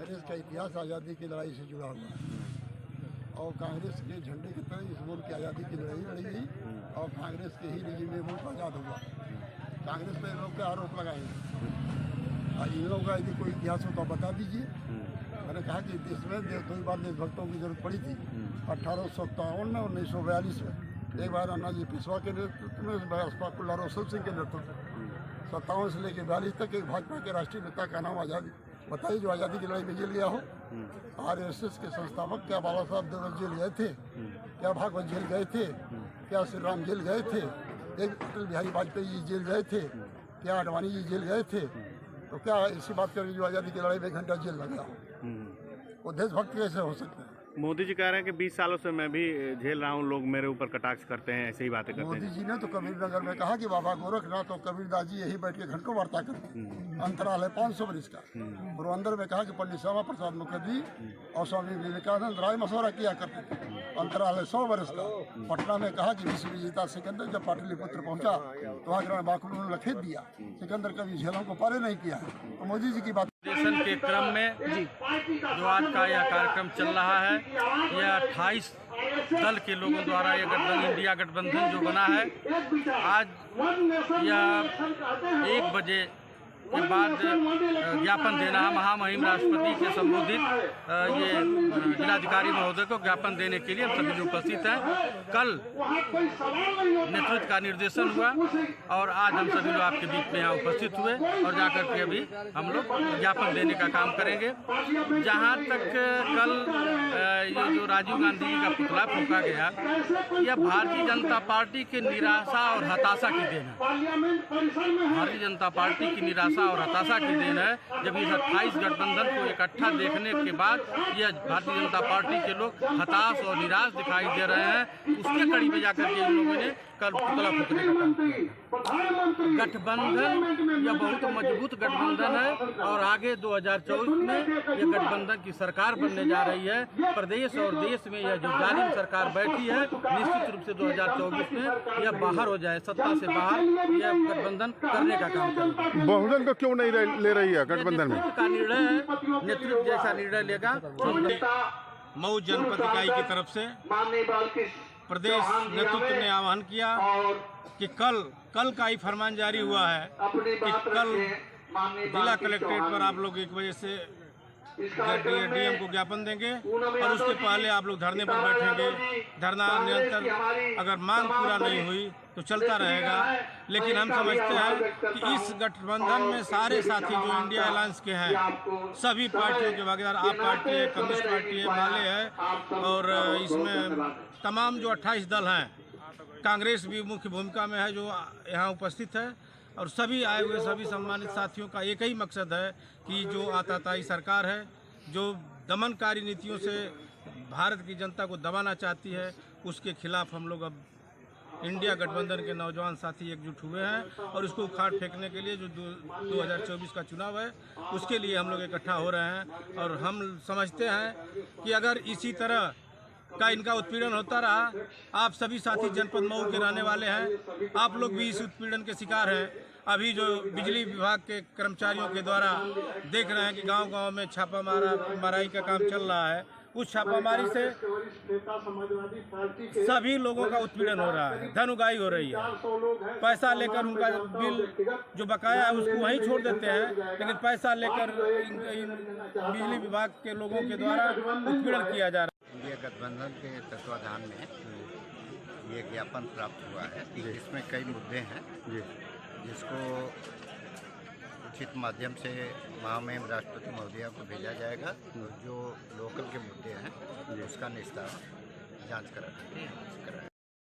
कांग्रेस का इतिहास आज़ादी की लड़ाई से जुड़ा हुआ है और कांग्रेस के झंडे की तरह इस मुल्क की आज़ादी की लड़ाई लड़ी गई और कांग्रेस के ही रिजीम में मुल्क आज़ाद हुआ। कांग्रेस पे लोग क्या आरोप लगाएंगे? इन लोगों का यदि कोई इतिहास हो तो बता दीजिए। मैंने कहा कि इसमें दो बार देशभक्तों की जरूरत पड़ी थी, 1857 में और 1942 में। एक बार अन्ना जी पेशवा के नेतृत्व में, कुल्ला रोशन सिंह के नेतृत्व में 57 से लेकर 42 तक एक भाजपा के राष्ट्रीय नेता का नाम आज़ादी बताइए जो आज़ादी की लड़ाई में जेल गया हो। RSS के संस्थापक क्या बाबा साहब देवरत जेल गए थे? क्या भागवत जेल गए थे? क्या श्री राम जेल गए थे? एक अटल बिहारी वाजपेयी जी जेल गए थे? क्या आडवाणी जी जेल गए थे? तो क्या इसी बात करें जो आज़ादी की लड़ाई में 1 घंटा जेल लगा हो? वो देशभक्त कैसे हो सकते हैं? मोदी जी कह रहे हैं कि 20 सालों से मैं भी झेल रहा हूँ, लोग मेरे ऊपर कटाक्ष करते हैं, ऐसी ही बातें करते हैं। मोदी जी ने तो कबीरनगर में कहा कि बाबा गोरखनाथ और कबीरदास जी यही बैठ के घंटों वार्ता करते हैं, अंतराल है 500 वर्ष का। पोरबंदर में कहा कि पंडित श्यामा प्रसाद मुखर्जी और स्वामी विवेकानंद राय मशवरा किया करते थे, अंतराल है 100 वर्ष का। पटना में कहा कि विश्व विजेता सिकंदर जब पाटलिपुत्र पहुंचा तो वहाँ बाकुल ने लखेत दिया, सिकंदर कभी झेलों को पारे नहीं किया है। तो मोदी जी की बात के क्रम में जो आज का यह कार्यक्रम चल रहा है, यह 28 दल के लोगों द्वारा यह गठबंधन, इंडिया गठबंधन जो बना है, आज यह 1 बजे के बाद ज्ञापन देना है। महामहिम राष्ट्रपति के संबोधित ये जिलाधिकारी महोदय को ज्ञापन देने के लिए हम सभी लोग उपस्थित हैं। कल नेतृत्व का निर्देशन हुआ और आज हम सभी लोग आपके बीच में यहाँ उपस्थित हुए और जाकर के अभी हम लोग ज्ञापन देने का काम करेंगे। जहाँ तक कल ये जो राजीव गांधी जी का पुतला फूंका गया, यह भारतीय जनता पार्टी के निराशा और हताशा की देन है। भारतीय जनता पार्टी की निराशा और हताशा की देन है। जब इस 28 गठबंधन को इकट्ठा देखने के बाद यह भारतीय जनता पार्टी के लोग हताश और निराश दिखाई दे रहे हैं, उसके कड़ी में जाकर के इन लोगों ने कल पुतला फूंकने का काम किया। गठबंधन यह बहुत मजबूत गठबंधन है और आगे 2024 में यह गठबंधन की सरकार बनने जा रही है। प्रदेश और देश में यह जो जालिम सरकार बैठी है, निश्चित रूप से 2024 में यह बाहर हो जाए, सत्ता से बाहर यह गठबंधन करने का काम करेगा। बहुजन को क्यों नहीं ले रही है गठबंधन में? का निर्णय है, नेतृत्व जैसा निर्णय लेगा। मऊ जनपद इकाई की तरफ से प्रदेश नेतृत्व ने आह्वान किया कि कल का ही फरमान जारी हुआ है कि कल जिला कलेक्ट्रेट पर आप लोग 1 बजे से डीएम को ज्ञापन देंगे और उसके पहले आप लोग धरने पर बैठेंगे। धरना निरंतर, अगर मांग पूरा नहीं हुई तो चलता रहेगा। लेकिन हम समझते हैं कि इस गठबंधन में सारे साथी जो इंडिया अलायंस के हैं, सभी पार्टियों के भागीदार, आप पार्टी है, कम्युनिस्ट पार्टी है, माले है और इसमें तमाम जो 28 दल हैं, कांग्रेस भी मुख्य भूमिका में है जो यहाँ उपस्थित है। और सभी आए हुए सभी सम्मानित साथियों का एक ही मकसद है कि जो आताताई सरकार है, जो दमनकारी नीतियों से भारत की जनता को दबाना चाहती है, उसके खिलाफ हम लोग अब इंडिया गठबंधन के नौजवान साथी एकजुट हुए हैं और उसको उखाड़ फेंकने के लिए जो 2024 का चुनाव है, उसके लिए हम लोग इकट्ठा हो रहे हैं। और हम समझते हैं कि अगर इसी तरह का इनका उत्पीड़न होता रहा, आप सभी साथी जनपद मऊ के रहने वाले हैं, आप लोग भी इस उत्पीड़न के शिकार हैं। अभी जो बिजली विभाग के कर्मचारियों के द्वारा देख रहे हैं कि गांव-गांव में छापा माराई का काम चल रहा है, उस छापामारी से सभी लोगों का उत्पीड़न हो रहा है, धन उगाही हो रही है। पैसा लेकर उनका बिल जो बकाया है उसको वहीं छोड़ देते हैं, लेकिन पैसा लेकर बिजली विभाग के लोगों के द्वारा उत्पीड़न किया जा रहा है। इंडिया गठबंधन के तत्वाधान में ये ज्ञापन प्राप्त हुआ है। इसमें कई मुद्दे हैं जिसको उचित माध्यम से महामहिम राष्ट्रपति महोदया को भेजा जाएगा। जो लोकल के मुद्दे हैं उसका निस्तारण जांच करा